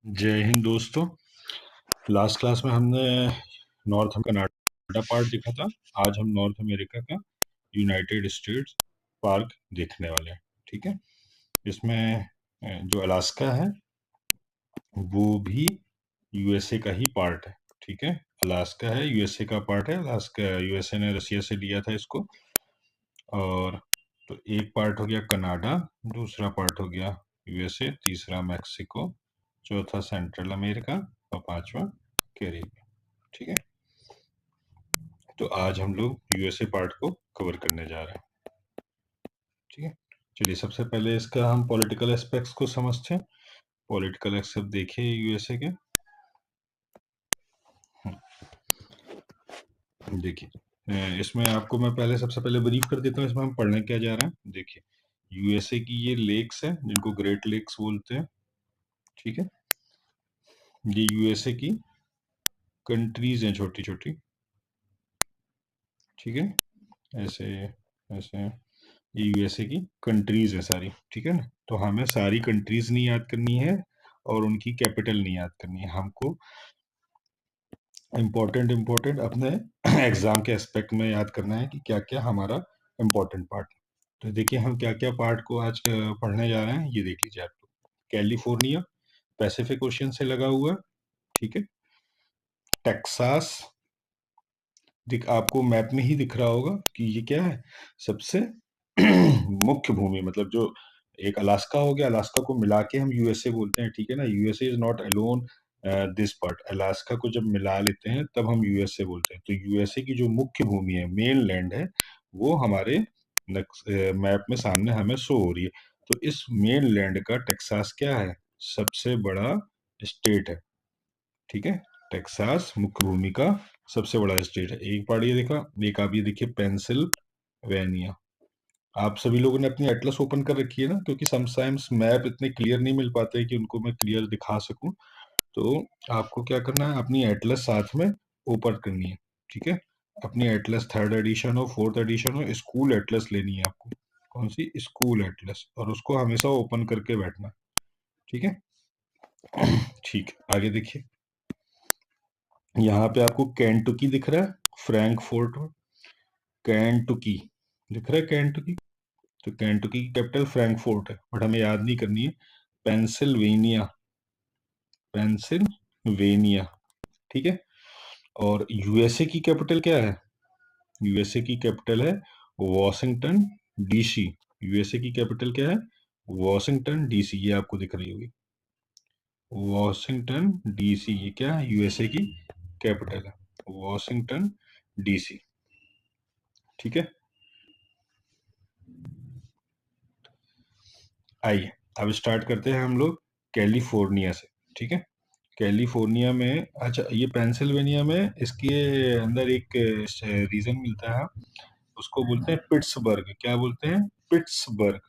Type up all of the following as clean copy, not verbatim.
जय हिंद दोस्तों। Last class में हमने नॉर्थ कनाडा पार्ट देखा था। आज हम नॉर्थ अमेरिका का यूनाइटेड स्टेट्स पार्क देखने वाले हैं। ठीक है, इसमें जो अलास्का है वो भी यूएसए का ही पार्ट है। ठीक है, अलास्का है यूएसए का पार्ट है। अलास्का यूएसए ने रसिया से लिया था इसको। और तो एक पार्ट हो गया कनाडा, दूसरा पार्ट हो गया यूएसए, तीसरा मैक्सिको, चौथा सेंट्रल अमेरिका और पांचवा कैरिबियन। ठीक है, तो आज हम लोग यूएसए पार्ट को कवर करने जा रहे हैं। ठीक है, चलिए सबसे पहले इसका हम पॉलिटिकल एस्पेक्ट्स को समझते हैं। पॉलिटिकल एस्पेक्ट देखिए यूएसए के। देखिए इसमें आपको मैं पहले सबसे पहले ब्रीफ कर देता हूँ इसमें हम पढ़ने क्या जा रहे हैं। देखिए यूएसए की ये लेक्स है जिनको ग्रेट लेक्स बोलते हैं। ठीक है, ये यूएसए की कंट्रीज हैं छोटी छोटी। ठीक है, ऐसे ऐसे ये यूएसए की कंट्रीज है सारी। ठीक है ना, तो हमें सारी कंट्रीज नहीं याद करनी है और उनकी कैपिटल नहीं याद करनी है। हमको इम्पोर्टेंट अपने एग्जाम के एस्पेक्ट में याद करना है कि क्या क्या हमारा इम्पोर्टेंट पार्ट है। तो देखिए हम क्या क्या पार्ट को आज पढ़ने जा रहे हैं, ये देख लीजिए आप लोग। कैलिफोर्निया पैसिफिक ओशियन से लगा हुआ है। ठीक है, टेक्सास दिख आपको मैप में ही दिख रहा होगा कि ये क्या है, सबसे मुख्य भूमि, मतलब जो एक अलास्का हो गया, अलास्का को मिला के हम यूएसए बोलते हैं। ठीक है ना, USA is not alone this part. Alaska को जब मिला लेते हैं तब हम यूएसए बोलते हैं। तो यूएसए की जो मुख्य भूमि है, मेन लैंड है, वो हमारे मैप में सामने हमें शो हो रही है। तो इस मेन लैंड का टेक्सास क्या है, सबसे बड़ा स्टेट है। ठीक है, टेक्सास मुख्य भूमि का सबसे बड़ा स्टेट है। एक पार्ट ये देखा, एक आप ये देखिए पेंसिल्वेनिया। आप सभी लोगों ने अपनी एटलस ओपन कर रखी है ना, क्योंकि समटाइम्स मैप इतने क्लियर नहीं मिल पाते कि उनको मैं क्लियर दिखा सकूं। तो आपको क्या करना है, अपनी एटलस साथ में ओपन करनी है। ठीक है, अपनी एटलस थर्ड एडिशन हो, फोर्थ एडिशन हो, स्कूल एटलस लेनी है आपको। कौन सी, स्कूल एटलस, और उसको हमेशा ओपन करके बैठना। ठीक है, ठीक है, आगे देखिए। यहाँ पे आपको केंटुकी दिख रहा है, फ्रैंकफर्ट केंटुकी दिख रहा है, केंटुकी। तो केंटुकी की कैपिटल फ्रैंकफर्ट है, बट हमें याद नहीं करनी है। Pennsylvania, Pennsylvania. ठीक है, और यूएसए की कैपिटल क्या है, यूएसए की कैपिटल है वॉशिंगटन डीसी। यूएसए की कैपिटल क्या है, वॉशिंगटन डीसी, ये आपको दिख रही होगी, वॉशिंगटन डीसी। ये क्या है, यूएसए की कैपिटल है, वॉशिंगटन डीसी। ठीक है, आइए अब स्टार्ट करते हैं हम लोग कैलिफोर्निया से। ठीक है, कैलिफोर्निया में, अच्छा ये पेंसिल्वेनिया में इसके अंदर एक रीजन मिलता है, उसको बोलते हैं पिट्सबर्ग। क्या बोलते हैं, पिट्सबर्ग।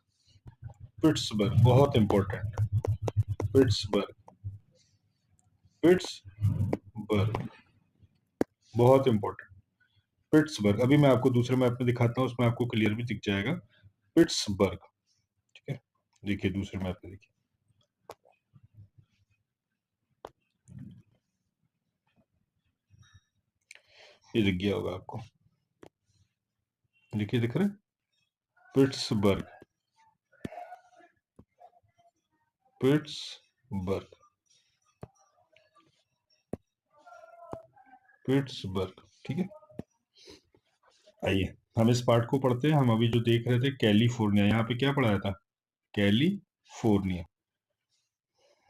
पिट्सबर्ग बहुत इंपॉर्टेंट है, पिट्सबर्ग, पिट्सबर्ग बहुत इंपॉर्टेंट। पिट्सबर्ग अभी मैं आपको दूसरे मैप में दिखाता हूँ, उसमें आपको क्लियर भी दिख जाएगा, पिट्सबर्ग। ठीक है, देखिए दूसरे मैप पे देखिए, ये दिख गया होगा आपको, देखिए दिख रहा है, पिट्सबर्ग, पिट्सबर्ग, पिट्सबर्ग। ठीक है, आइए हम इस पार्ट को पढ़ते हैं। हम अभी जो देख रहे थे कैलिफोर्निया, यहाँ पे क्या पढ़ाया था, कैलिफोर्निया।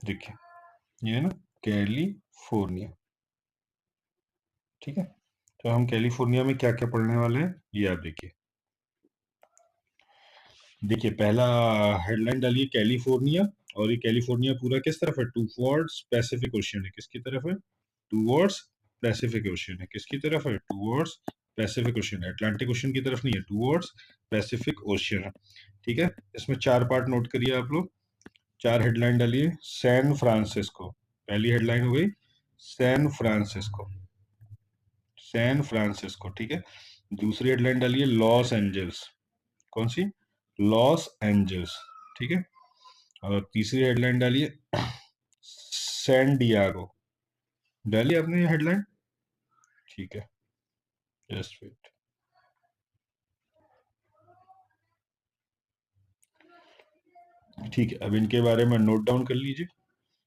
देखिए ये है ना, कैलिफोर्निया। ठीक है, तो हम कैलिफोर्निया में क्या क्या पढ़ने वाले हैं, ये आप देखिए। देखिए पहला हेडलाइन डालिए कैलिफोर्निया, और ये कैलिफोर्निया पूरा किस तरफ है, टूवर्ड्स पैसिफिक ओशियन है। किसकी तरफ है, टूवर्ड्स पैसिफिक ओशियन है। किसकी तरफ है, टूवर्ड्स पैसिफिक ओशियन है, अटलांटिक ओशियन की तरफ नहीं है, टूवर्ड्स पैसिफिक ओशियन है। ठीक है, इसमें चार पार्ट नोट करिए आप लोग, चार हेडलाइन डालिए। सैन फ्रांसिस्को, पहली हेडलाइन हो गई सैन फ्रांसिस्को, सैन फ्रांसिस्को। ठीक है, दूसरी हेडलाइन डालिए लॉस एंजल्स। कौन सी, लॉस एंजल्स। ठीक है, और तीसरी हेडलाइन डालिए सैन डियागो। डाली आपने ये हेडलाइन? ठीक है, जस्ट वेट। ठीक है, अब इनके बारे में नोट डाउन कर लीजिए।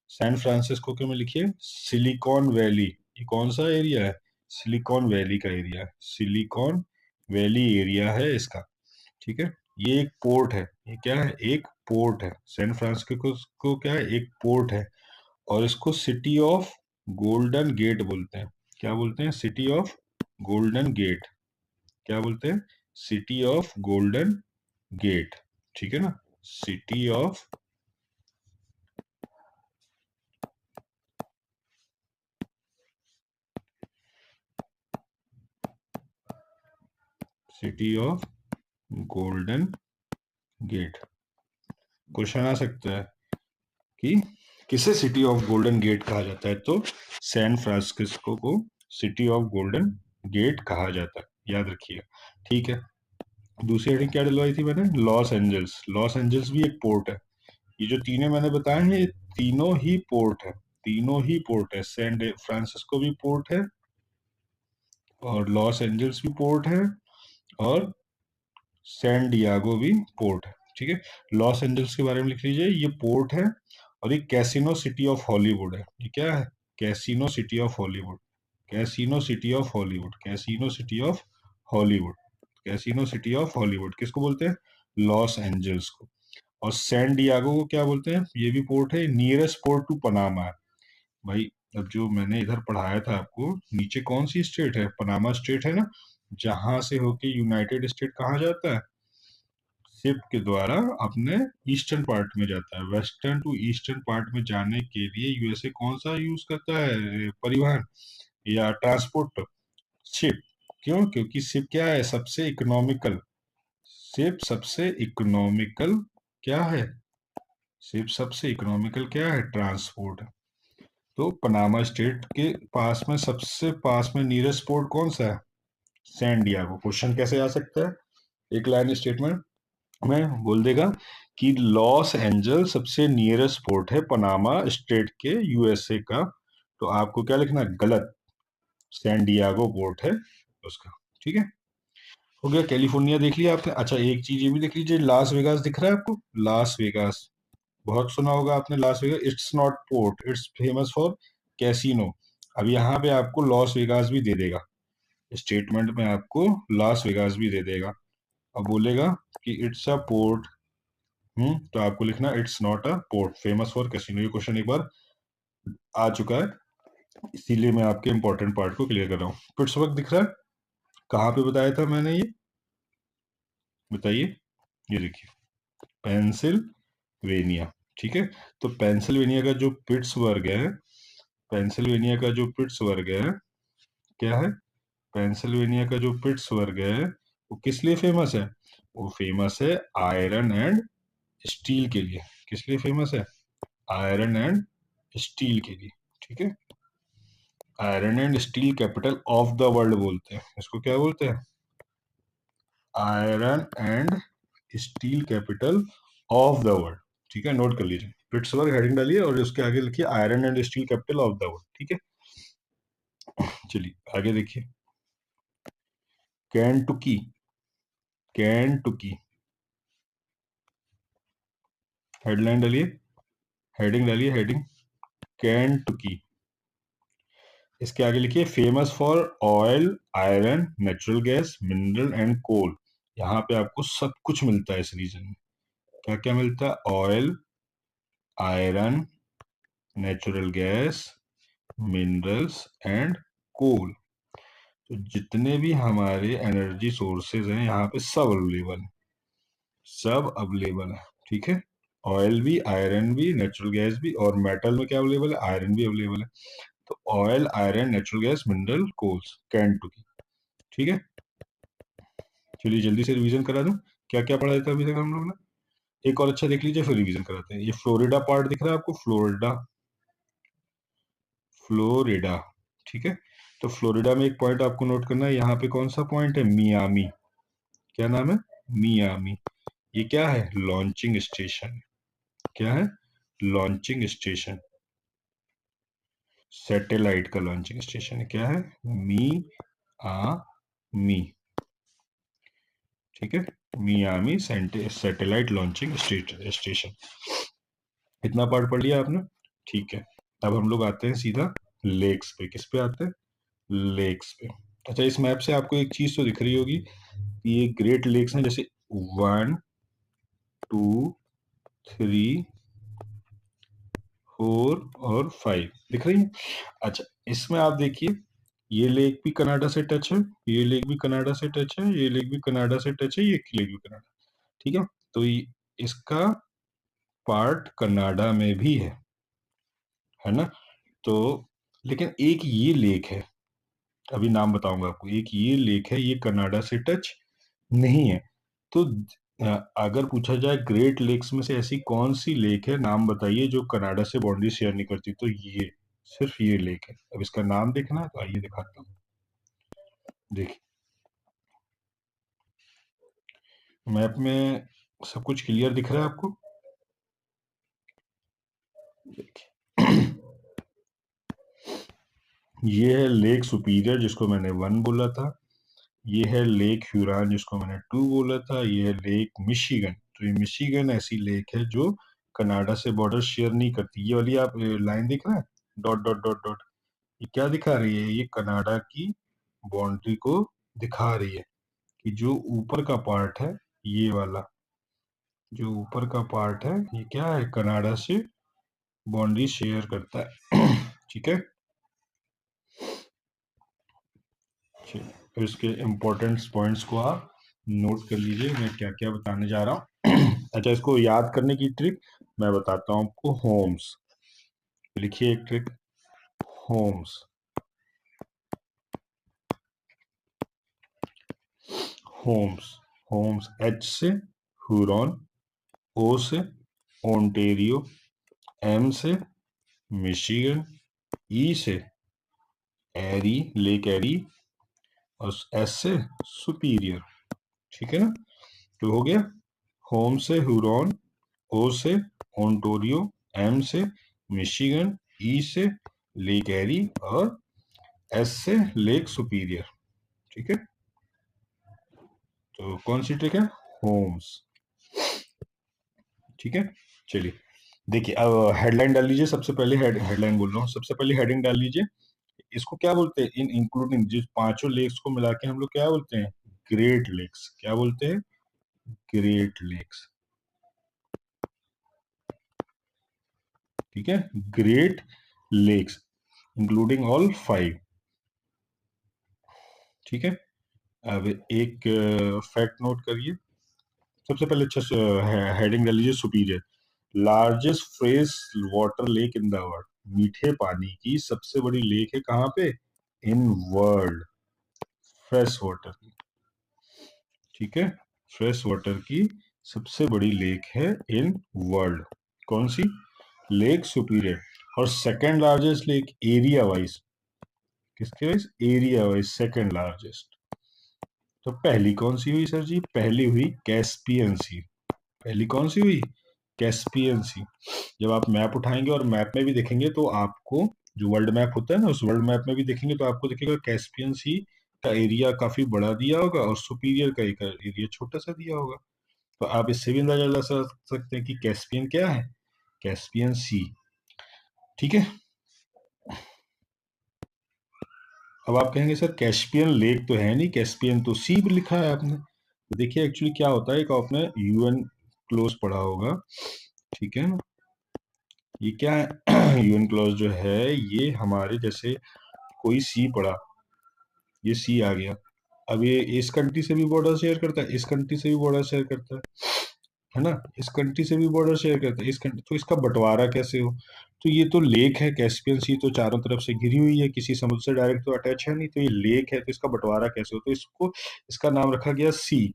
सैन फ्रांसिस्को के में लिखिए सिलिकॉन वैली। ये कौन सा एरिया है? सिलिकॉन वैली का एरिया है, सिलिकॉन वैली एरिया है इसका। ठीक है, ये एक पोर्ट है। ये क्या है? एक पोर्ट है। सैन फ्रांसिस्को को क्या है? एक पोर्ट है। और इसको सिटी ऑफ गोल्डन गेट बोलते हैं। क्या बोलते हैं? City of golden gate. क्या बोलते हैं? City of golden gate. ठीक है ना? City of city of golden gate. Question आ सकता है कि किसे सिटी ऑफ गोल्डन गेट कहा जाता है? तो सैन फ्रांसिस्को को सिटी ऑफ गोल्डन गेट कहा जाता है, याद रखिएगा। ठीक है, दूसरी हेडिंग क्या डलवाई थी मैंने? Los Angeles. लॉस एंजल्स भी एक पोर्ट है। ये जो तीनों मैंने बताए हैं, ये तीनों ही पोर्ट है। तीनों ही पोर्ट है। सैन फ्रांसिस्को भी पोर्ट है, और लॉस एंजल्स भी पोर्ट है, और सैन डियागो भी पोर्ट है। ठीक है, लॉस एंजल्स के बारे में लिख लीजिए, ये पोर्ट है, और ये कैसीनो सिटी ऑफ हॉलीवुड है। ये क्या है? Casino city of Hollywood. Casino city of Hollywood. Casino city of Hollywood. Casino city of Hollywood किसको बोलते हैं? लॉस एंजल्स को। और सैन डियागो को क्या बोलते हैं? ये भी पोर्ट है, नियरेस्ट पोर्ट टू पनामा है। भाई, अब जो मैंने इधर पढ़ाया था आपको, नीचे कौन सी स्टेट है? पनामा स्टेट है ना, जहां से होके यूनाइटेड स्टेट कहाँ जाता है? शिप के द्वारा अपने ईस्टर्न पार्ट में जाता है। वेस्टर्न टू ईस्टर्न पार्ट में जाने के लिए यूएसए कौन सा यूज करता है परिवहन या ट्रांसपोर्ट? शिप। क्यों? क्योंकि शिप क्या है? सबसे इकोनॉमिकल। शिप सबसे इकोनॉमिकल क्या है? शिप सबसे इकोनॉमिकल क्या है? ट्रांसपोर्ट। तो पनामा स्टेट के पास में सबसे पास में नियरेस्ट पोर्ट कौन सा है? San Diego. क्वेश्चन कैसे आ सकता है? एक लाइन स्टेटमेंट में बोल देगा कि लॉस एंजल सबसे नियरेस्ट पोर्ट है पनामा स्टेट के यूएसए का। तो आपको क्या लिखना है? गलत। सैन डियागो पोर्ट है उसका। ठीक है, हो गया। कैलिफोर्निया देख लिया आपने। अच्छा, एक चीज ये भी देख लीजिए, लास वेगास दिख रहा है आपको? लास वेगास बहुत सुना होगा आपने। Las Vegas it's not port, it's famous for casino. अब यहाँ पे आपको लॉस वेगास भी दे देगा, स्टेटमेंट में आपको लास वेगास भी दे देगा। अब बोलेगा कि इट्स अ पोर्ट। तो आपको लिखना it's not a port, famous for casino. ये क्वेश्चन एक बार आ चुका है, इसीलिए मैं आपके इंपॉर्टेंट पार्ट को क्लियर कर रहा हूँ। पिट्सबर्ग दिख रहा है? कहाँ पे बताया था मैंने ये? बताइए। ये देखिए, पेंसिल्वेनिया। ठीक है, तो पेंसिल्वेनिया का जो पिट्सबर्ग है, पेंसिल्वेनिया का जो पिट्सबर्ग है, क्या है? पेंसिल्वेनिया का जो पिट्सबर्ग है, वो किस लिए फेमस है? वो फेमस है आयरन एंड स्टील के लिए। किस लिए फेमस है? आयरन एंड स्टील के लिए। ठीक है, iron and steel capital of the world बोलते हैं इसको। क्या बोलते हैं? Iron and steel capital of the world. ठीक है, नोट कर लीजिए। पिट्सबर्ग हेडिंग डालिए और उसके आगे लिखिए iron and steel capital of the world. ठीक है, चलिए आगे देखिए। कैंटुकी। कैंटुकी हेडलाइन डालिए, हेडिंग डालिए, हेडिंग कैंटुकी। इसके आगे लिखिए famous for oil, iron, natural gas, mineral and coal. यहाँ पे आपको सब कुछ मिलता है इस रीजन में। क्या क्या मिलता है? Oil, iron, natural gas, minerals and coal. तो जितने भी हमारे एनर्जी सोर्सेज हैं यहाँ पे सब अवेलेबल है। सब अवेलेबल है। ठीक है, ऑयल भी, आयरन भी, नेचुरल गैस भी, और मेटल में क्या अवेलेबल है? आयरन भी अवेलेबल है। तो oil, iron, natural gas, mineral, coals, Kentucky. ठीक है, चलिए जल्दी से रिवीजन करा दूं क्या क्या पढ़ा था अभी तक हम लोग ने। एक और अच्छा देख लीजिए, फिर रिवीजन कराते हैं। ये फ्लोरिडा पार्ट दिख रहा है आपको? Florida, Florida. ठीक है, तो फ्लोरिडा में एक पॉइंट आपको नोट करना है। यहाँ पे कौन सा पॉइंट है? मियामी। क्या नाम है? मियामी। ये क्या है? Launching station. क्या है? Launching station. सैटेलाइट का लॉन्चिंग स्टेशन क्या है? मी आ मी, ठीक है, मियामी सैटेलाइट लॉन्चिंग स्टेशन। इतना पार्ट पढ़ लिया आपने, ठीक है। अब हम लोग आते हैं सीधा लेक्स पे। किस पे आते हैं? लेक्स पे। अच्छा, इस मैप से आपको एक चीज तो दिख रही होगी कि ये ग्रेट लेक्स हैं, जैसे 1 2 3 4 और 5 दिख रही है। अच्छा, इसमें आप देखिए, ये लेक भी कनाडा से टच है, ये लेक भी कनाडा से टच है, ये लेक भी कनाडा से टच है, ये लेक भी कनाडा, ठीक है। तो इसका पार्ट कनाडा में भी है ना। तो लेकिन एक ये लेक है, अभी नाम बताऊंगा आपको, एक ये लेक है, ये कनाडा से टच नहीं है। तो अगर पूछा जाए ग्रेट लेक्स में से ऐसी कौन सी लेक है, नाम बताइए, जो कनाडा से बाउंड्री शेयर नहीं करती, तो ये सिर्फ ये लेक है। अब इसका नाम देखना है तो आइए दिखाता हूँ। देखिए मैप में सब कुछ क्लियर दिख रहा है आपको? देखिए ये है लेक सुपीरियर, जिसको मैंने 1 बोला था। ये है लेक ह्यूरॉन, जिसको मैंने 2 बोला था। ये है लेक मिशिगन। तो ये मिशिगन ऐसी लेक है जो कनाडा से बॉर्डर शेयर नहीं करती। ये वाली आप लाइन दिख रहा है, डॉट डॉट डॉट डॉट, ये क्या दिखा रही है? ये कनाडा की बाउंड्री को दिखा रही है कि जो ऊपर का पार्ट है, ये वाला जो ऊपर का पार्ट है, ये क्या है? कनाडा से बाउंड्री शेयर करता है ठीक है। फिर इसके इम्पोर्टेंट पॉइंट्स को आप नोट कर लीजिए, मैं क्या क्या बताने जा रहा हूँ अच्छा, इसको याद करने की ट्रिक मैं बताता हूँ आपको। होम्स, लिखिए एक trick, homes. Homes, homes H से हुरॉन, ओ से ओंटेरियो, एम से मिशिगन, ई से एरी, लेक एरी, और एस से सुपीरियर, ठीक है ना। तो हो गया, होम से हुरॉन, ओ से ओंटोरियो, एम से मिशिगन, ई से लेक एरी, और एस से लेक सुपीरियर, ठीक है। तो कौन सी ट्रिक है? होम्स, ठीक है। चलिए देखिए, अब हेडलाइन डाल लीजिए। सबसे पहले हेडलाइन बोल रहा हूँ, सबसे पहले हेडिंग डाल लीजिए। इसको क्या बोलते हैं? इन इंक्लूडिंग जिस पांचों लेक्स को मिला के हम लोग क्या बोलते हैं? Great lakes. क्या बोलते हैं? ग्रेट लेक्स, ठीक है। ग्रेट लेक्स इंक्लूडिंग ऑल 5, ठीक है। अब एक फैक्ट नोट करिए। सबसे पहले अच्छा हेडिंग डाल लीजिए, superior, largest fresh water lake in the world. मीठे पानी की सबसे बड़ी लेक है कहाँ पे? इन वर्ल्ड, फ्रेश वाटर की, ठीक है। फ्रेश वाटर की सबसे बड़ी लेक है इन वर्ल्ड, कौन सी? Lake superior. और second largest lake area wise, किसके wise? Area wise second largest. तो पहली कौन सी हुई सर जी? पहली हुई कैस्पियन सी। पहली कौन सी हुई? कैस्पियन सी। जब आप मैप उठाएंगे और मैप में भी देखेंगे तो आपको, जो वर्ल्ड मैप होता है ना, उस वर्ल्ड मैप में भी देखेंगे तो आपको दिखेगा कैस्पियन सी का एरिया काफी बड़ा दिया होगा और सुपीरियर का एक एरिया छोटा सा दिया होगा। तो आप इससे भी अंदाजा लगा सकते हैं कि कैस्पियन क्या है? कैस्पियन सी, ठीक है। अब आप कहेंगे सर कैस्पियन लेक तो है नहीं, कैस्पियन तो सी भी लिखा है आपने। तो देखिए एक्चुअली क्या होता है, एक आपने यूएन क्लोज पढ़ा होगा, ठीक है ना। ये क्या है यूएन क्लोज जो है, ये हमारे जैसे कोई सी पड़ा, ये सी आ गया। अब ये इस कंट्री से भी बॉर्डर शेयर करता है, इस कंट्री से भी बॉर्डर शेयर करता है ना, इस कंट्री से भी बॉर्डर शेयर करता है, इस कंट्री, तो इसका बंटवारा कैसे हो? तो ये तो लेक है, कैस्पियन सी तो चारों तरफ से घिरी हुई है, किसी समुद्र से डायरेक्ट तो अटैच है नहीं, तो ये लेक है, तो इसका बंटवारा कैसे हो? तो इसको, इसका नाम रखा गया सी,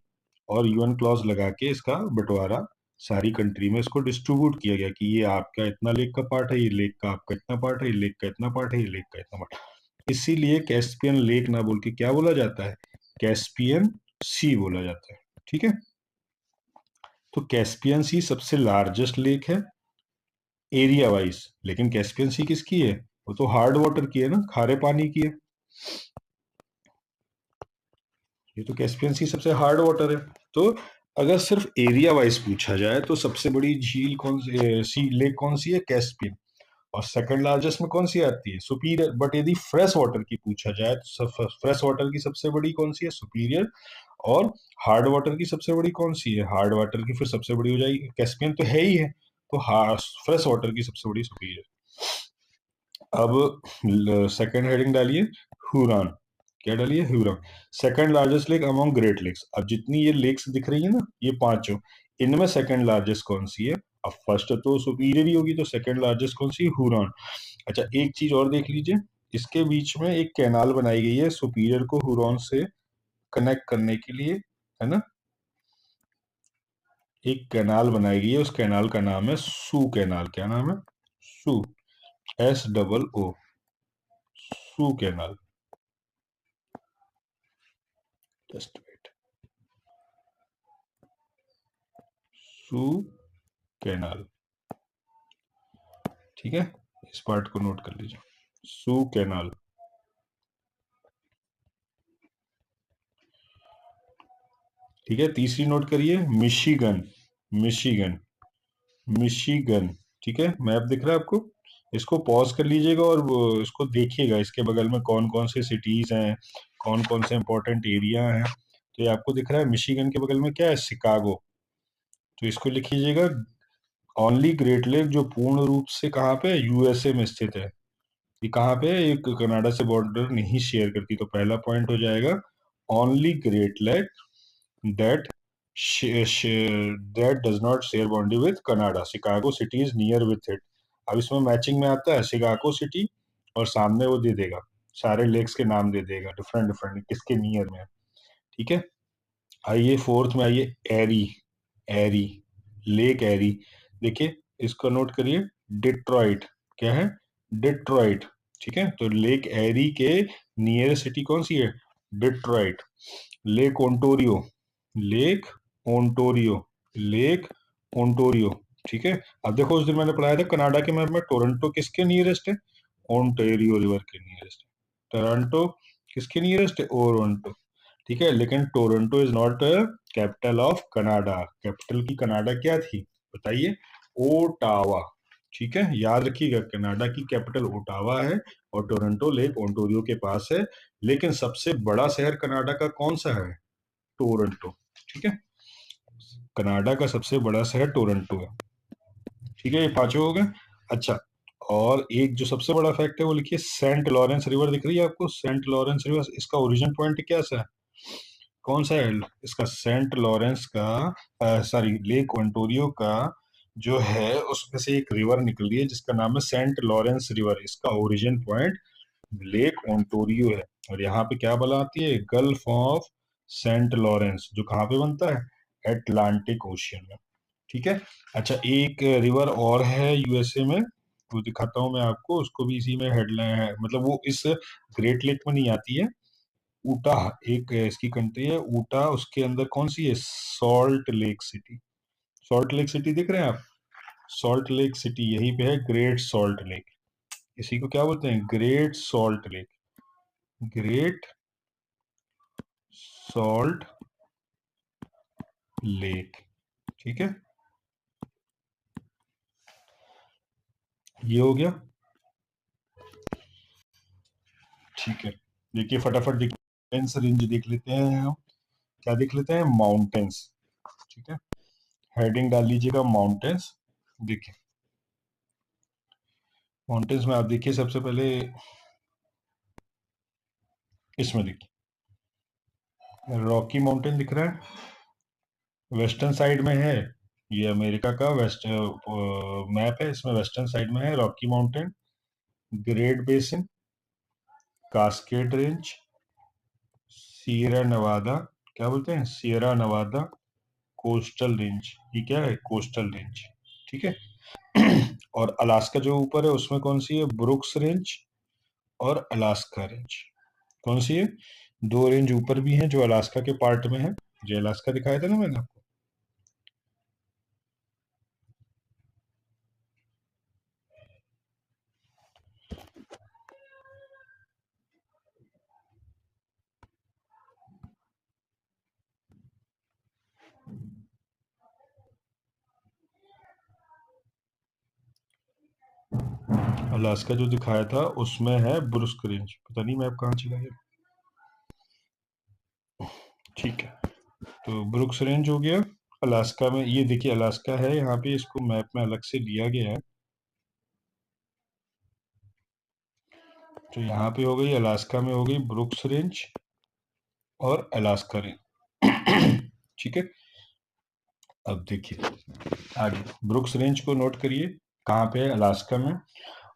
और यूएन क्लॉज लगा के इसका बंटवारा सारी कंट्री में इसको डिस्ट्रीब्यूट किया गया कि ये आपका इतना लेक का पार्ट है, ये लेक का आपका इतना पार्ट है, ये लेक का इतना पार्ट है, ये लेक का इतना पार्ट। इसीलिए कैस्पियन लेक ना बोल के क्या बोला जाता है? कैस्पियन सी बोला जाता है, ठीक है। तो कैस्पियन सी सबसे लार्जेस्ट लेक है एरिया वाइज, लेकिन कैस्पियन सी किसकी है? वो तो हार्ड वाटर की है ना, खारे पानी की है। ये तो कैस्पियन सी सबसे हार्ड वाटर है। तो अगर सिर्फ एरिया वाइज पूछा जाए तो सबसे बड़ी झील कौन सी, सी लेक कौन सी है, कैस्पियन। और सेकंड लार्जेस्ट में कौन सी आती है, सुपीरियर। बट यदि फ्रेश वाटर की पूछा जाए तो फ्रेश वाटर की सबसे बड़ी कौन सी है, सुपीरियर। और हार्ड वाटर की सबसे बड़ी कौन सी है, हार्ड वाटर की फिर सबसे बड़ी हो जाएगी कैस्पियन, तो है ही है। तो फ्रेश वाटर की सबसे बड़ी सुपीरियर। अब सेकंड हेडिंग डालिए, हुरान। क्या डालिए, Huron. Second largest lake among great lakes. अब जितनी ये लेक्स दिख रही है ना, ये पांचों, इनमें सेकंड लार्जेस्ट कौन सी है। अब फर्स्ट तो सुपीरियर ही होगी, तो सेकंड लार्जेस्ट कौन सी है, हुरान। अच्छा, एक चीज और देख लीजिए, इसके बीच में एक कैनाल बनाई गई है सुपीरियर को हुरॉन से कनेक्ट करने के लिए, है ना। एक कैनाल बनाई गई है, उस कैनाल का नाम है सू कैनाल। क्या नाम है, Soo, SOO, Soo canal. Just wait, Soo canal. ठीक है, इस पार्ट को नोट कर लीजिए, सू कैनाल। ठीक है, तीसरी नोट करिए, मिशिगन। Michigan, Michigan. ठीक है, मैप दिख रहा है आपको, इसको पॉज कर लीजिएगा और इसको देखिएगा, इसके बगल में कौन कौन से सिटीज हैं, कौन कौन से इंपॉर्टेंट एरिया हैं। तो ये आपको दिख रहा है, मिशिगन के बगल में क्या है, शिकागो। तो इसको लिख लीजिएगा, ओनली ग्रेट लेक जो पूर्ण रूप से कहाँ पे, USA में स्थित है। ये कहाँ पे है, एक कनाडा से बॉर्डर नहीं शेयर करती। तो पहला पॉइंट हो जाएगा, only great lake that that does not share boundary with Canada. Chicago city is near with it. अब इसमें मैचिंग में आता है शिकागो सिटी, और सामने वो दे देगा, सारे लेक्स के नाम दे देगा डिफरेंट डिफरेंट किसके नियर में है। ठीक है, आइए फोर्थ में आइए, एरी। एरी, लेक एरी। देखिए, इसको नोट करिए, डिट्रॉइट। क्या है, डिट्रॉइट। ठीक है, तो लेक एरी के नियर सिटी कौन सी है, Detroit. Lake Ontario, lake Ontario, lake Ontario. ठीक है, अब देखो उस दिन मैंने पढ़ाया था कनाडा के मैप में टोरंटो किसके नियरेस्ट है, ओंटेरियो रिवर के नियरेस्ट है। टोरंटो किसके नियरेस्ट है, ओरोंटो। ठीक है, लेकिन Toronto is not capital of Canada. Capital की कनाडा क्या थी बताइए, ओटावा। ठीक है, याद रखिएगा, कनाडा की कैपिटल ओटावा है और टोरंटो लेक ओंटोरियो के पास है। लेकिन सबसे बड़ा शहर कनाडा का कौन सा है, टोरंटो। ठीक है, कनाडा का सबसे बड़ा शहर टोरंटो है। ठीक है, ये पांचों हो गए। अच्छा, और एक जो सबसे बड़ा फैक्ट है वो लिखिए, सेंट लॉरेंस रिवर दिख रही है आपको, सेंट लॉरेंस रिवर, इसका ओरिजिन पॉइंट क्या सा है, कौन सा है इसका, सेंट लॉरेंस का, सॉरी लेक ओंटोरियो का जो है, उसमें से एक रिवर निकल रही है जिसका नाम है सेंट लॉरेंस रिवर। इसका ओरिजिन पॉइंट लेक ओंटोरियो है। और यहाँ पे क्या बनाती है, गल्फ ऑफ सेंट लॉरेंस, जो कहाँ पे बनता है, एटलांटिक ओशियन में। ठीक है, अच्छा, एक रिवर और है USA में, वो दिखाता हूँ मैं आपको, उसको भी इसी में हेडलाइन है, मतलब वो इस ग्रेट लेक में नहीं आती है। ऊटा, एक इसकी कंट्री है ऊटा, उसके अंदर कौन सी है, salt lake city. Salt lake city दिख रहे हैं आप, सॉल्ट लेक सिटी यहीं पे है, ग्रेट सॉल्ट लेक। इसी को क्या बोलते हैं, great salt lake, great salt lake. ठीक है, ये हो गया। ठीक है, देखिए फटाफट देखिए, रेंज देख लेते हैं हम, क्या देख लेते हैं, माउंटेन्स। ठीक है, हेडिंग डाल लीजिएगा माउंटेन्स। देखिए, माउंटेन्स में आप देखिए सबसे पहले, इसमें देखिए रॉकी माउंटेन दिख रहा है, वेस्टर्न साइड में है। ये अमेरिका का वेस्ट मैप है, इसमें वेस्टर्न साइड में है Rocky mountain, great basin, cascade range, Sierra Nawada, क्या बोलते हैं, सियरा नवादा, कोस्टल रेंज। ये क्या है, कोस्टल रेंज। ठीक है, और अलास्का जो ऊपर है उसमें कौन सी है, ब्रुक्स रेंज और अलास्का रेंज। कौन सी है, दो रेंज ऊपर भी हैं जो अलास्का के पार्ट में है, जो अलास्का दिखाया था ना मैंने आपको। अलास्का जो दिखाया था उसमें है ब्रुस्क रेंज, पता नहीं मैप कहाँ चला गया। ठीक है, तो ब्रुक्स रेंज हो गया अलास्का में। ये देखिए अलास्का है यहाँ पे, इसको मैप में अलग से लिया गया है। तो यहाँ पे हो गई अलास्का में हो गई ब्रुक्स रेंज और अलास्का रेंज। ठीक है, अब देखिए आगे ब्रुक्स रेंज को नोट करिए, कहाँ पे है, अलास्का में।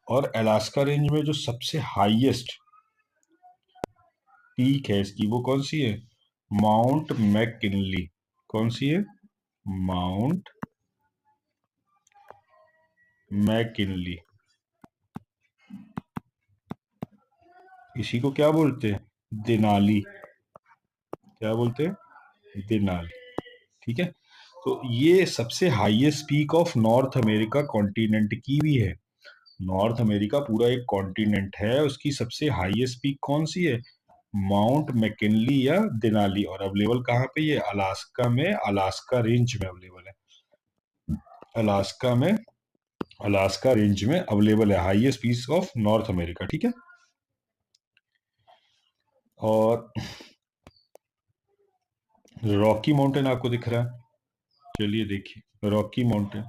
और अलास्का रेंज में जो सबसे हाईएस्ट पीक है इसकी, वो कौन सी है, माउंट मैककिनली। कौन सी है, माउंट मैककिनली। इसी को क्या बोलते हैं, देनाली। क्या बोलते हैं, देनाली। ठीक है, तो ये सबसे highest peak of north America continent की भी है। नॉर्थ अमेरिका पूरा एक कॉन्टिनेंट है, उसकी सबसे हाईएस्ट पीक कौन सी है, माउंट मैकिनली या देनाली। और अवेलेबल कहाँ पे, ये अलास्का में, अलास्का रेंज में अवेलेबल है। अलास्का में, अलास्का रेंज में अवेलेबल है highest peak of north America. ठीक है, और रॉकी माउंटेन आपको दिख रहा है, चलिए देखिए रॉकी माउंटेन,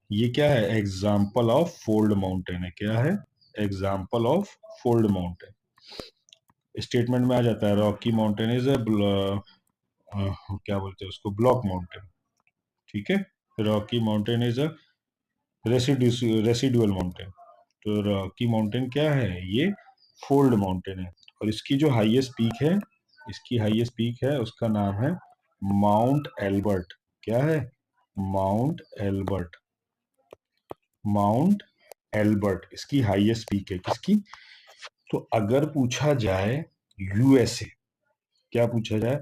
ये क्या है, एग्जाम्पल ऑफ फोल्ड माउंटेन है। क्या है, example of fold mountain. Statement में आ जाता है रॉकी माउंटेन इज ए, क्या बोलते हैं उसको, ब्लॉक माउंटेन। ठीक है, Rocky mountain is a residual mountain. तो रॉकी माउंटेन क्या है, ये फोल्ड माउंटेन है। और इसकी जो हाईएस्ट पीक है, इसकी हाईएस्ट पीक है, उसका नाम है माउंट एल्बर्ट। क्या है, माउंट एल्बर्ट। माउंट एल्बर्ट इसकी हाईएस्ट पीक है, किसकी। तो अगर पूछा जाए यूएसए, क्या पूछा जाए,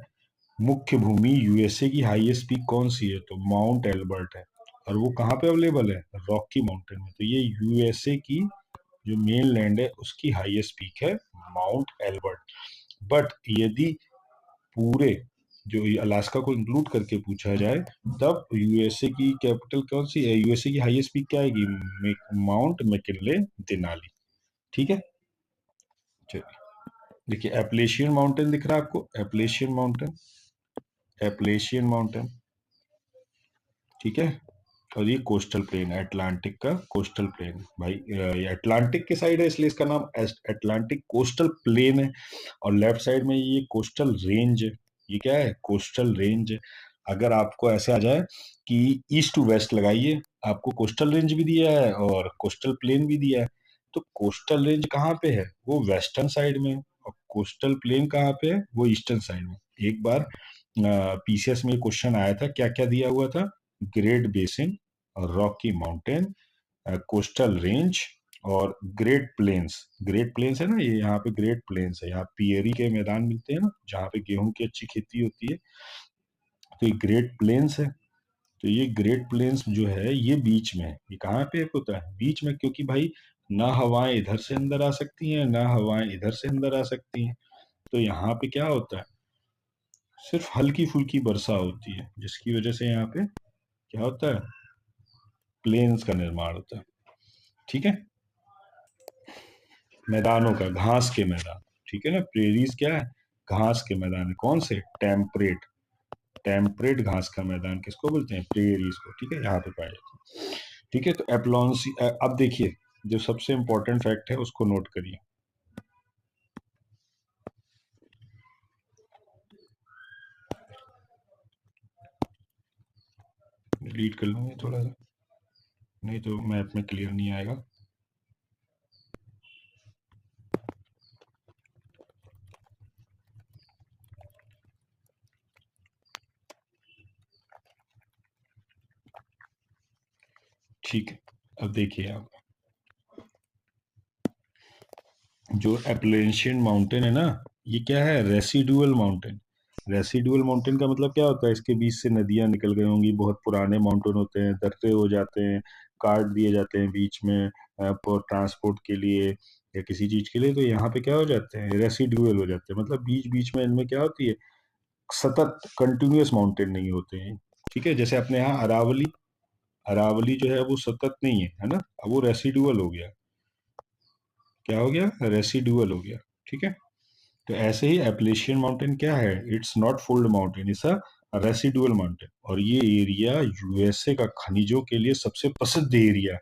मुख्य भूमि यूएसए की हाईएस्ट पीक कौन सी है, तो माउंट एल्बर्ट है। और वो कहाँ पे अवेलेबल है, रॉकी माउंटेन में। तो ये यूएसए की जो मेन लैंड है उसकी हाईएस्ट पीक है माउंट एल्बर्ट। बट यदि पूरे जो ये अलास्का को इंक्लूड करके पूछा जाए, तब यूएसए की कैपिटल कौन सी है, यूएसए की हाईएस्ट पीक क्या आएगी, माउंट मैकिनले देनाली। ठीक है, चलिए देखिए एप्लेशियन माउंटेन दिख रहा है आपको, एप्लेशियन माउंटेन, एप्लेशियन माउंटेन। ठीक है, और ये कोस्टल प्लेन है, अटलांटिक का कोस्टल प्लेन भाई। ये अटलांटिक के साइड है इसलिए इसका नाम अटलांटिक कोस्टल प्लेन है। और लेफ्ट साइड में ये कोस्टल रेंज है। ये क्या है, कोस्टल रेंज है। अगर आपको ऐसे आ जाए कि ईस्ट टू वेस्ट लगाइए, आपको कोस्टल रेंज भी दिया है और कोस्टल प्लेन भी दिया है। तो कोस्टल रेंज कहाँ पे है, वो वेस्टर्न साइड में, और कोस्टल प्लेन कहाँ पे है, वो ईस्टर्न साइड में। एक बार पीसीएस में क्वेश्चन आया था, क्या क्या दिया हुआ था, great basin, Rocky mountain, coastal range और ग्रेट प्लेन्स। ग्रेट प्लेन्स है ना, ये यहाँ पे ग्रेट प्लेन्स है, यहाँ पियरी के मैदान मिलते हैं ना, जहाँ पे गेहूं की अच्छी खेती होती है। तो ये ग्रेट प्लेन्स है। तो ये ग्रेट प्लेन्स जो है ये बीच में है। ये कहाँ पे होता है, बीच में, क्योंकि भाई ना हवाएं इधर से अंदर आ सकती हैं, ना हवाएं इधर से अंदर आ सकती हैं। तो यहाँ पे क्या होता है, सिर्फ हल्की फुल्की वर्षा होती है, जिसकी वजह से यहाँ पे क्या होता है, प्लेन्स का निर्माण होता है। ठीक है, मैदानों का, घास के मैदान। ठीक है ना, प्रेरीज क्या है, घास के मैदान है। कौन से, टेम्परेट, टेम्परेट घास का मैदान किसको बोलते हैं, प्रेरीज को। ठीक है, यहाँ पे पाए जाते हैं। ठीक है, तो एप्लॉन्सी, अब देखिए जो सबसे इंपॉर्टेंट फैक्ट है उसको नोट करिए। डिलीट कर लूंगे थोड़ा सा, नहीं तो मैप में क्लियर नहीं आएगा। ठीक है, अब देखिए आप, जो एप्लेशियन माउंटेन है ना, ये क्या है, रेसिडुअल माउंटेन। रेसिडुअल माउंटेन का मतलब क्या होता है, इसके बीच से नदियां निकल गई होंगी, बहुत पुराने माउंटेन होते हैं, दर्रे हो जाते हैं, काट दिए जाते हैं बीच में ट्रांसपोर्ट के लिए या किसी चीज के लिए। तो यहाँ पे क्या हो जाते हैं, रेसिडुअल हो जाते हैं, मतलब बीच बीच में इनमें क्या होती है, सतत कंटिन्यूअस माउंटेन नहीं होते हैं। ठीक है, जैसे अपने यहाँ अरावली, अरावली जो है वो सतत नहीं है, है ना, अब वो रेसिडुअल हो गया। क्या हो गया, रेसिडुअल हो गया। ठीक है, तो ऐसे ही एप्लेशियन माउंटेन क्या है, it's not fold mountain, it's a residual mountain. और ये एरिया यूएसए का खनिजों के लिए सबसे प्रसिद्ध एरिया।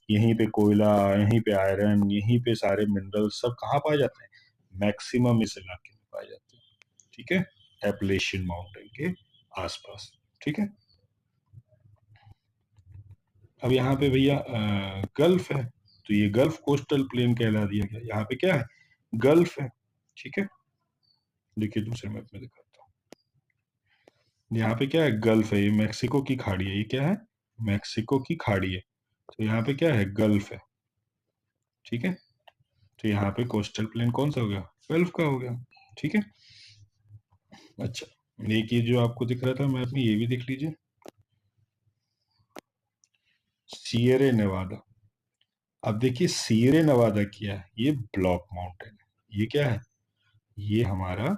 यहीं पे कोयला, यहीं पे आयरन, यहीं पे सारे मिनरल सब कहाँ पाए जाते हैं, मैक्सिमम इस इलाके में पाए जाते हैं। ठीक है, एप्लेशियन माउंटेन के आसपास। ठीक है, अब यहाँ पे भैया गल्फ है, तो ये गल्फ कोस्टल प्लेन कहला दिया गया। यहाँ पे क्या है, गल्फ है। ठीक है, देखिए दूसरे मैप में दिखाता हूँ। यहाँ पे क्या है, गल्फ है, ये मैक्सिको की खाड़ी है। ये क्या है, मैक्सिको की खाड़ी है। तो यहाँ पे क्या है, गल्फ है। ठीक है, तो यहाँ पे कोस्टल प्लेन कौन सा हो गया, गल्फ का हो गया। ठीक है, अच्छा, एक ये जो आपको दिख रहा था मैप में, ये भी देख लीजिए, सियरे नेवादा। अब देखिए सियरे नेवादा क्या है, ये ब्लॉक माउंटेन है। ये क्या है, ये हमारा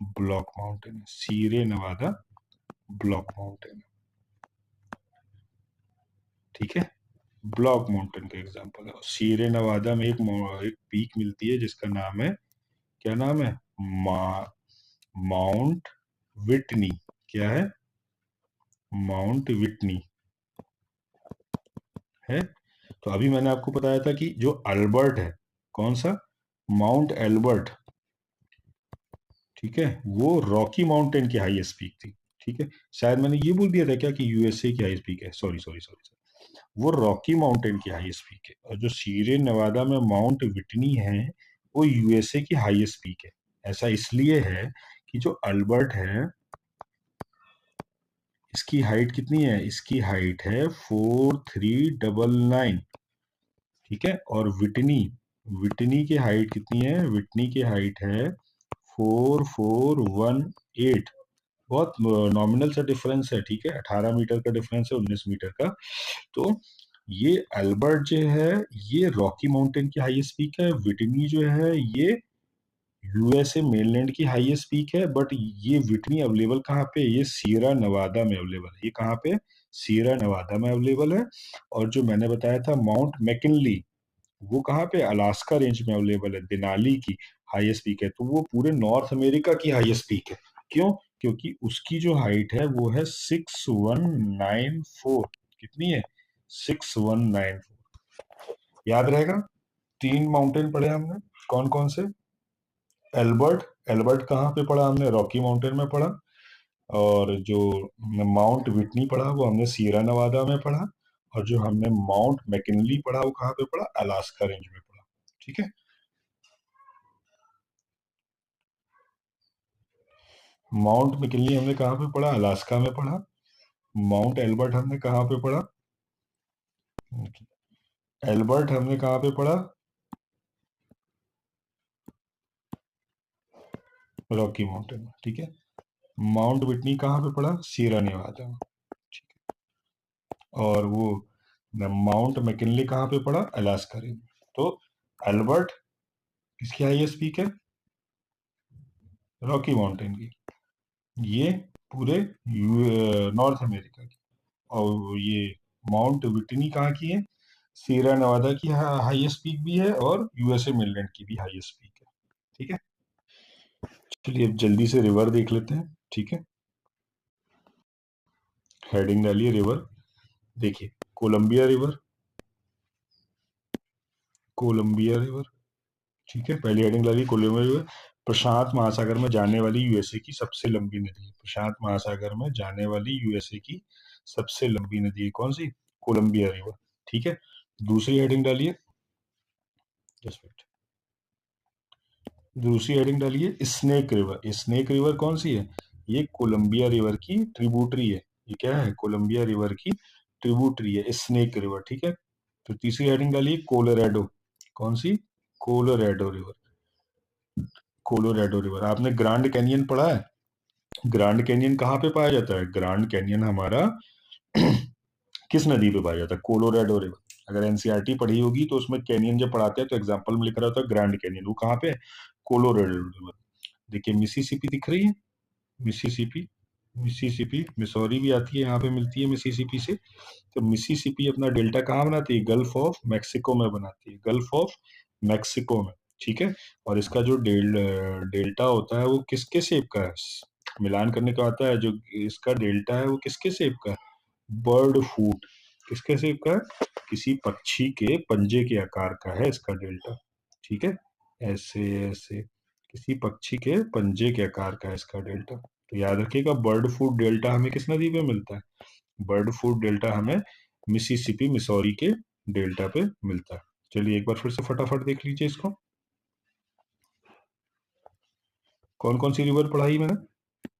ब्लॉक माउंटेन है, सियरे नेवादा ब्लॉक माउंटेन है। ठीक है, ब्लॉक माउंटेन का एग्जांपल है। सियरे नेवादा में एक पीक मिलती है जिसका नाम है, क्या नाम है, माउंट विटनी। क्या है, माउंट विटनी है। तो अभी मैंने आपको बताया था कि जो अल्बर्ट है, कौन सा, माउंट एल्बर्ट, ठीक है, वो रॉकी माउंटेन की हाईएस्ट पीक थी। ठीक है, शायद मैंने ये बोल दिया था क्या कि यूएसए की हाईएस्ट पीक है, सॉरी सॉरी सॉरी, वो रॉकी माउंटेन की हाईएस्ट पीक है। और जो सीरे नवादा में माउंट विटनी है, वो यूएसए की हाईएस्ट पीक है। ऐसा इसलिए है कि जो अल्बर्ट है, इसकी हाइट कितनी है, इसकी हाइट है 4399। ठीक है, और विटनी, विटनी की हाइट कितनी है, विटनी की हाइट है 4418। बहुत नॉमिनल सा डिफरेंस है। ठीक है, 18 मीटर का डिफरेंस है, 19 मीटर का। तो ये अल्बर्ट जो है, ये रॉकी माउंटेन की हाईएस्ट पीक है। विटनी जो है, ये यूएसए मेनलैंड की हाईएस्ट पीक है। बट ये विटनी अवेलेबल कहाँ पे, ये सियरा नवादा में अवेलेबल है। ये कहाँ पे, सियरा नवादा में अवेलेबल है। और जो मैंने बताया था माउंट मैकिनली, वो कहाँ पे, अलास्का रेंज में अवेलेबल है, देनाली की हाईएस्ट पीक है। तो वो पूरे नॉर्थ अमेरिका की हाईएस्ट पीक है। क्यों, क्योंकि उसकी जो हाइट है वो है 6194। कितनी है, 6194। याद रहेगा, तीन माउंटेन पढ़े हमने, कौन कौन से, एल्बर्ट, एल्बर्ट कहाँ पे पढ़ा हमने, रॉकी माउंटेन में पढ़ा। और जो माउंट विटनी पढ़ा वो हमने सीरा नवादा में पढ़ा। और जो हमने माउंट मैकिनली पढ़ा वो कहाँ पे पढ़ा, अलास्का रेंज में पढ़ा। ठीक है, माउंट मैकिनली हमने कहाँ पे पढ़ा, अलास्का में पढ़ा। माउंट एल्बर्ट हमने कहाँ पे पढ़ा, एल्बर्ट हमने कहाँ पे पढ़ा, रॉकी माउंटेन में। ठीक है, माउंट विटनी कहाँ पे पढ़ा, सीरा नेवादा में। ठीक है, और वो माउंट मैकिनली कहाँ पे पढ़ा, अलास्का रेंज में। तो एल्बर्ट किसकी हाईएस्ट पीक है, रॉकी माउंटेन की। ये पूरे नॉर्थ अमेरिका की। और ये माउंट विटनी कहाँ की है, सीरा नवादा की हाईएस्ट पीक भी है, और यूएसए मेनलैंड की भी हाईएस्ट पीक है। ठीक है, चलिए अब जल्दी से रिवर देख लेते हैं। ठीक है, हेडिंग डालिए रिवर। देखिए, कोलंबिया रिवर, कोलंबिया रिवर। ठीक है, पहली हेडिंग डालिए कोलंबिया रिवर। प्रशांत महासागर में जाने वाली यूएसए की सबसे लंबी नदी है। प्रशांत महासागर में जाने वाली यूएसए की सबसे लंबी नदी है, कौन सी, कोलंबिया रिवर। ठीक है, दूसरी हेडिंग डालिए, जस्ट मिनट, दूसरी हेडिंग डालिए स्नेक रिवर। स्नेक रिवर कौन सी है, ये कोलंबिया रिवर की ट्रिब्यूटरी है। ये क्या है, कोलंबिया रिवर की ट्रिब्यूटरी है, स्नेक रिवर। ठीक है, तो तीसरी हेडिंग डालिए कोलोराडो। कौन सी, कोलोराडो रिवर। कोलोराडो रिवर, आपने ग्रांड कैनियन पढ़ा है, ग्रांड कैनियन कहाँ पे पाया जाता है, ग्रांड कैनियन हमारा किस नदी पे पाया जाता है, कोलोराडो रिवर। अगर एनसीईआरटी पढ़ी होगी तो उसमें कैनियन जब पढ़ाते हैं तो एग्जांपल में लिख रहा होता है ग्रैंड कैनियन, वो कहाँ पे है, कोलोराडो रिवर। देखिए मिसिसिपी दिख रही है, मिसिसिपी, मिसिसिपी मिसौरी भी आती है, यहाँ पे मिलती है मिसिसिपी से। तो मिसिसिपी अपना डेल्टा कहाँ बनाती है, गल्फ ऑफ मैक्सिको में बनाती है, गल्फ ऑफ मैक्सिको में, ठीक है। और इसका जो डेल्टा होता है वो किसके शेप का है, मिलान करने का आता है, जो इसका डेल्टा है वो किसके शेप का है, बर्ड फूट, किसके शेप का है, किसी पक्षी के पंजे के आकार का है इसका डेल्टा, ठीक है। ऐसे ऐसे किसी पक्षी के पंजे के आकार का है इसका डेल्टा। तो याद रखिएगा, बर्ड फूट डेल्टा हमें किस नदी पे मिलता है, बर्ड फूट डेल्टा हमें मिसिसिपी मिसौरी के डेल्टा पे मिलता है। चलिए एक बार फिर से फटाफट देख लीजिए इसको, कौन कौन सी रिवर पढ़ाई मैंने,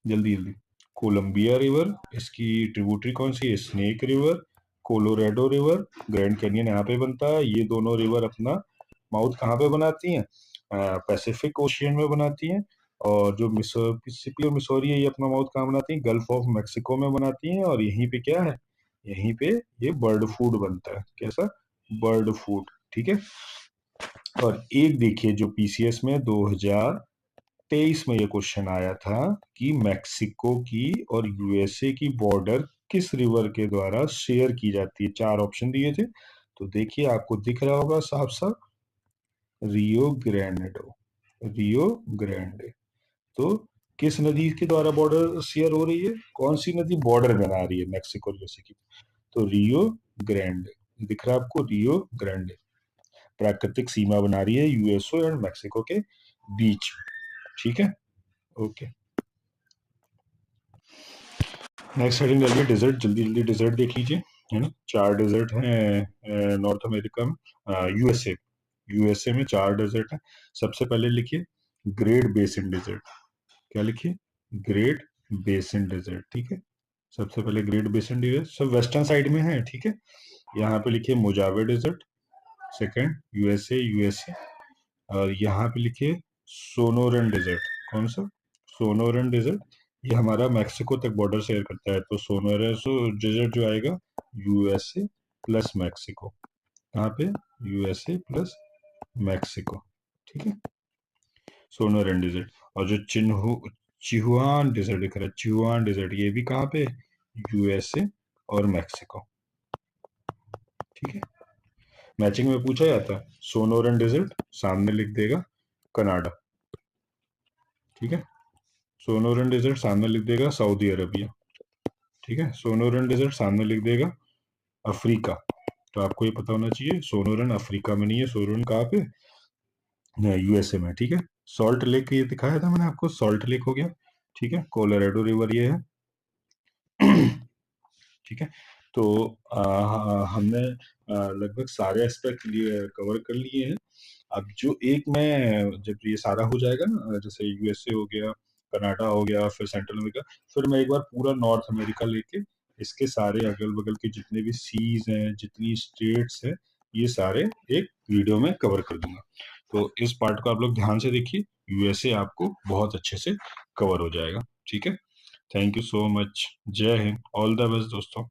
जल्दी जल्दी। कोलंबिया रिवर, इसकी ट्रिब्यूटरी कौन सी है, snake river, Colorado river, grand canyon यहाँ पे बनता है। ये दोनों रिवर अपना माउथ कहाँ पे बनाती हैं, पैसिफिक ओशियन में बनाती हैं। और जो मिसिसिपी और मिसौरी है ये अपना माउथ कहाँ बनाती हैं, गल्फ ऑफ मैक्सिको में बनाती हैं। और यहीं पे क्या है, यहीं पे ये बर्ड फूड बनता है, कैसा, बर्ड फूड, ठीक है। और एक देखिए जो पीसीएस में 2023 में ये क्वेश्चन आया था कि मैक्सिको की और यूएसए की बॉर्डर किस रिवर के द्वारा शेयर की जाती है, 4 ऑप्शन दिए थे। तो देखिए आपको दिख रहा होगा साफ साफ, रियो ग्रैंडो, रियो ग्रैंडे। तो किस नदी के द्वारा बॉर्डर शेयर हो रही है, कौन सी नदी बॉर्डर बना रही है मैक्सिको और यूएसए की, तो रियो ग्रैंडे, दिख रहा है आपको, रियो ग्रैंडे प्राकृतिक सीमा बना रही है यूएसए और मैक्सिको के बीच, ठीक है। ओके, नेक्स्ट हेडिंग डालिए डेजर्ट, जल्दी जल्दी डेजर्ट देख लीजिए, है ना। 4 डेजर्ट हैं नॉर्थ अमेरिका में, यूएसए, यूएसए में 4 डेजर्ट हैं। सबसे पहले लिखिए ग्रेट बेसिन डेजर्ट, क्या लिखिए, ग्रेट बेसिन डेजर्ट, ठीक है। सबसे पहले ग्रेट बेसिन डेजर्ट सब वेस्टर्न साइड में है, ठीक है। यहाँ पे लिखिए मोजावे डेजर्ट, सेकंड यूएसए, यूएसए। और यहाँ पे लिखिए सोनोरन डेजर्ट, कौन सा, सोनोरन डेजर्ट, ये हमारा मैक्सिको तक बॉर्डर शेयर करता है। तो सोनोरन डेजर्ट जो आएगा यूएसए प्लस मैक्सिको, कहाँ पे, यूएसए प्लस मैक्सिको, ठीक है, सोनोरन डेजर्ट। और जो चिहुआन डेजर्ट दिख रहा है, चिहुआन डेजर्ट, ये भी कहाँ पे, यूएसए और मैक्सिको, ठीक है। मैचिंग में पूछा जाता है, सोनोरन डेजर्ट सामने लिख देगा कनाडा, ठीक है। सोनोरन डेजर्ट सामने लिख देगा सऊदी अरबिया, ठीक है। सोनोरन डेजर्ट सामने लिख देगा अफ्रीका। तो आपको ये पता होना चाहिए सोनोरन अफ्रीका में नहीं है, सोनोरन कहाँ पे, यूएसए में, ठीक है। सॉल्ट लेक ये दिखाया था मैंने आपको, सॉल्ट लेक हो गया, ठीक है। कोलोराडो रिवर ये है, ठीक है। तो हमने लगभग सारे एस्पेक्ट कवर कर लिए हैं। अब जो एक मैं, जब ये सारा हो जाएगा ना, जैसे यूएसए हो गया, कनाडा हो गया, फिर सेंट्रल अमेरिका, फिर मैं एक बार पूरा नॉर्थ अमेरिका लेके इसके सारे अगल बगल के जितने भी सीज हैं, जितनी स्टेट्स हैं, ये सारे एक वीडियो में कवर कर दूंगा। तो इस पार्ट को आप लोग ध्यान से देखिए, यूएसए आपको बहुत अच्छे से कवर हो जाएगा, ठीक है। थैंक यू सो मच, जय हिंद, ऑल द बेस्ट दोस्तों।